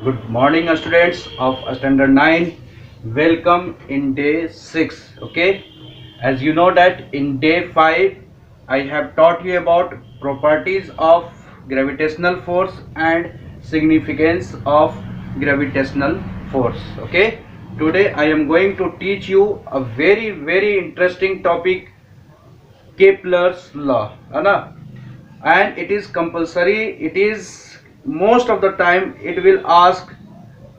Good morning, students of standard 9. Welcome in day 6. Okay, as you know that in day 5 I have taught you about properties of gravitational force and significance of gravitational force. Okay, today I am going to teach you a very interesting topic, Kepler's law, है ना? And it is compulsory. It is most of the time it will ask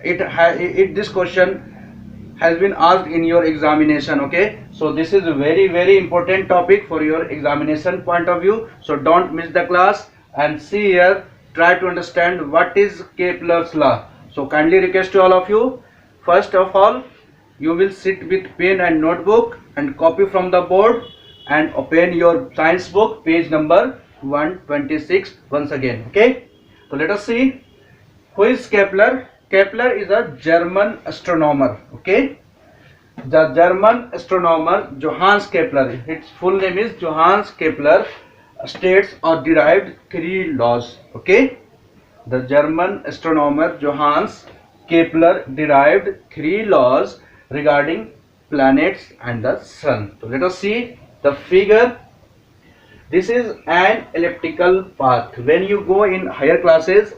this question has been asked in your examination. Okay, so this is a very important topic for your examination point of view, so don't miss the class and see here, try to understand what is Kepler's law. So kindly request to all of you, first of all you will sit with pen and notebook and copy from the board and open your science book, page number 126 once again. Okay, so let us see who is Kepler. Kepler is a German astronomer. Okay, the German astronomer Johannes Kepler, its full name is Johannes Kepler, states or derived three laws. Okay, the German astronomer Johannes Kepler derived three laws regarding planets and the sun. So let us see the figure. This is an elliptical path. When you go in higher classes,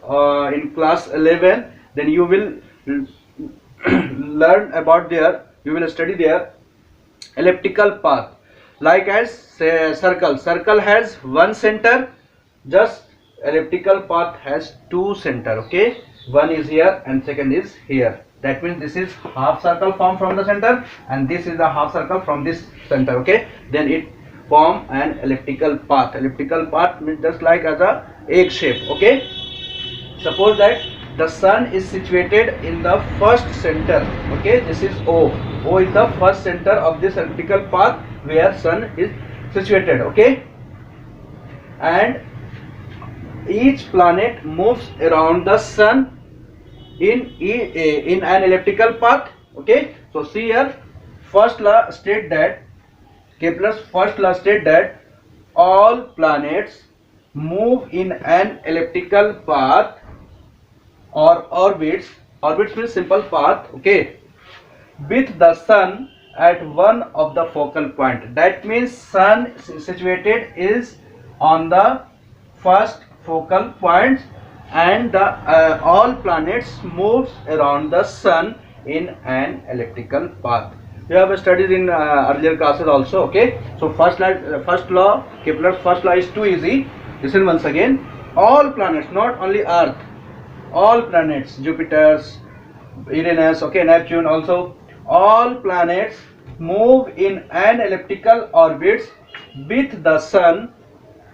in class 11, then you will learn about you will study their elliptical path. Like as say circle has one center, just elliptical path has two center. Okay, one is here and second is here. That means this is half circle formed from the center and this is the half circle from this center. Okay, then it form an elliptical path. Elliptical path means just like as a egg shape. Okay, suppose that the sun is situated in the first center. Okay, this is O is the first center of this elliptical path where sun is situated. Okay, and each planet moves around the sun in an elliptical path. Okay, so see here, first law state that Kepler's first law state that all planets move in an elliptical path or orbits means simple path. Okay, with the sun at one of the focal point. That means sun situated is on the first focal point and the all planets moves around the sun in an elliptical path. We have studied in earlier classes also. Okay, so first law, Kepler's first law is too easy. Listen once again. All planets, not only Earth, all planets, Jupiter's, Uranus, okay, Neptune also, all planets move in an elliptical orbits with the sun,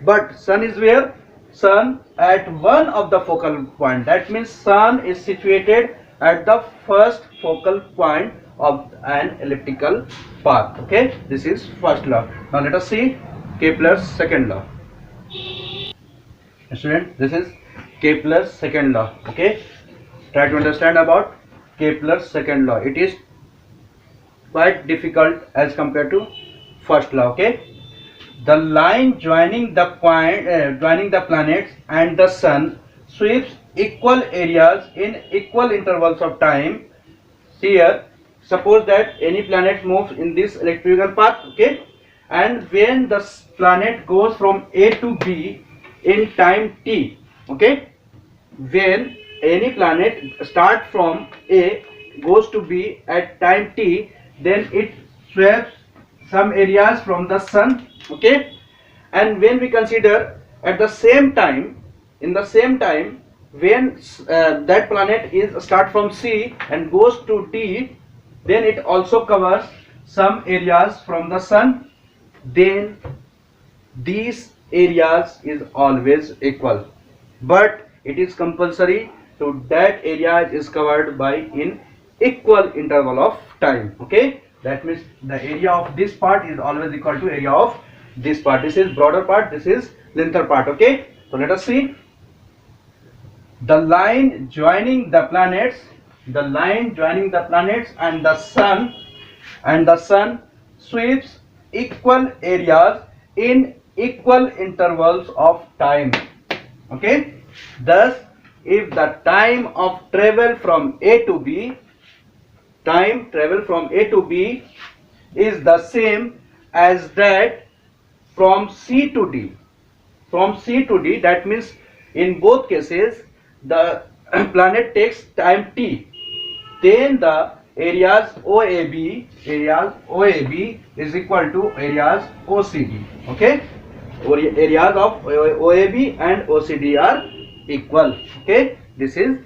but sun is where? Sun at one of the focal point. That means sun is situated at the first focal point of an elliptical path. Okay, this is first law. Now let us see Kepler's second law. Student, this is Kepler's second law. Okay, try to understand about Kepler's second law. It is quite difficult as compared to first law. Okay, the line joining the planets and the sun sweeps equal areas in equal intervals of time. See here, suppose that any planet moves in this elliptical path. Okay, and when the planet goes from A to B in time t. Okay, when any planet start from A goes to B at time t, then it sweeps some areas from the sun. Okay, and when we consider at the same time, in the same time, when that planet is start from C and goes to D, then it also covers some areas from the sun. Then these areas is always equal, but it is compulsory, so that area is covered by in equal interval of time. Okay, that means the area of this part is always equal to area of this part. This is broader part, this is lengther part. Okay, so let us see the line joining the planets, and the sun sweeps equal areas in equal intervals of time. Okay, thus if the time of travel from A to B, time travel from A to B is the same as that from C to D. From C to D, that means in both cases the planet takes time t, then the areas OAB is equal to areas OCD. Okay, areas of OAB and OCD are equal. Okay, this is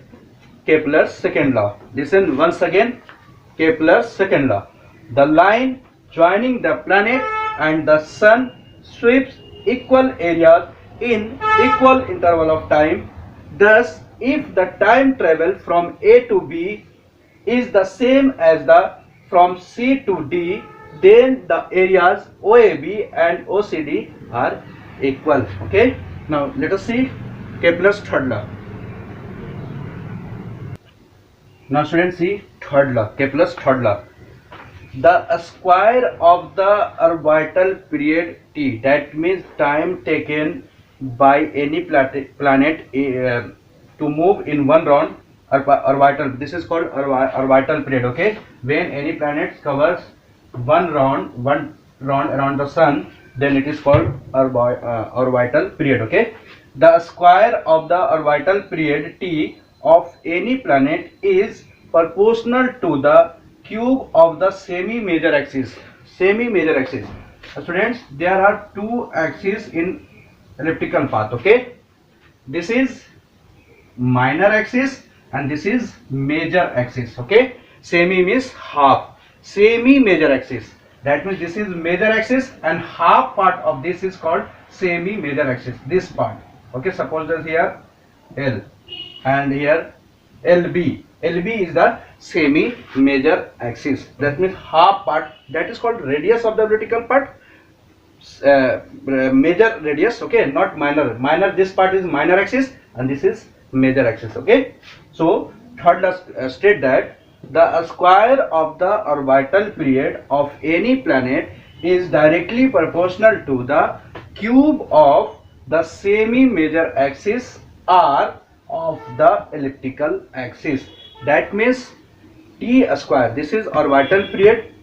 Kepler's second law. Listen once again, Kepler's second law. The line joining the planet and the sun sweeps equal areas in equal interval of time. Thus, if the time travel from A to B is the same as the from C to D, then the areas OAB and OCD are equal. Okay. Now let us see Kepler's third law. Now students, see third law, Kepler's third law. The square of the orbital period t, that means time taken by any planet to move in one round orbital, this is called orbital period. Okay, when any planet covers one round around the sun, then it is called orbital period. Okay, the square of the orbital period t of any planet is proportional to the cube of the semi-major axis. Semi-major axis, students, there are two axes in elliptical path. Okay, this is minor axis and this is major axis. Okay, semi means half, semi-major axis, that means this is major axis and half part of this is called semi-major axis, this part. Okay, suppose that here L and here LB. LB is the semi-major axis, that means half part, that is called radius of the elliptical part, major radius. Okay, not minor. Minor, this part is minor axis and this is major axis. Okay, so third law state that the square of the orbital period of any planet is directly proportional to the cube of the semi-major axis r of the elliptical axis. That means t square, this is orbital period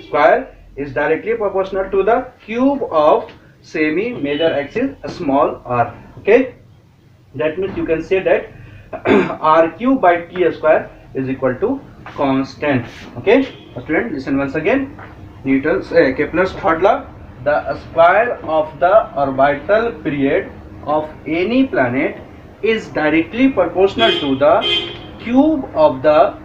square, is directly proportional to the cube of semi-major axis small r. Okay, that means you can say that r cube by t square is equal to constant. Okay, student, listen once again, Newton's Kepler's third law. The square of the orbital period of any planet is directly proportional to the cube of the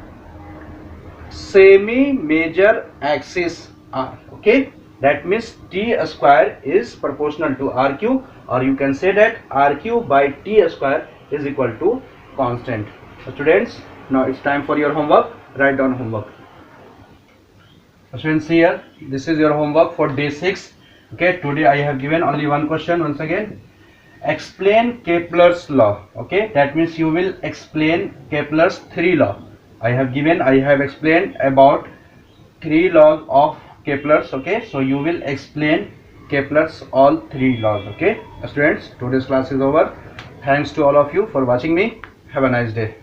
semi-major axis r. Okay, that means t square is proportional to r cube, or you can say that r cube by t square is equal to constant. So students, now it's time for your homework. Write down homework. So students, here this is your homework for day 6. Okay, today I have given only one question. Once again, explain Kepler's law. Okay, that means you will explain Kepler's 3 law. I have explained about 3 laws of Kepler's. Okay, so you will explain Kepler's all 3 laws. Okay, students, today's class is over. Thanks to all of you for watching me. Have a nice day.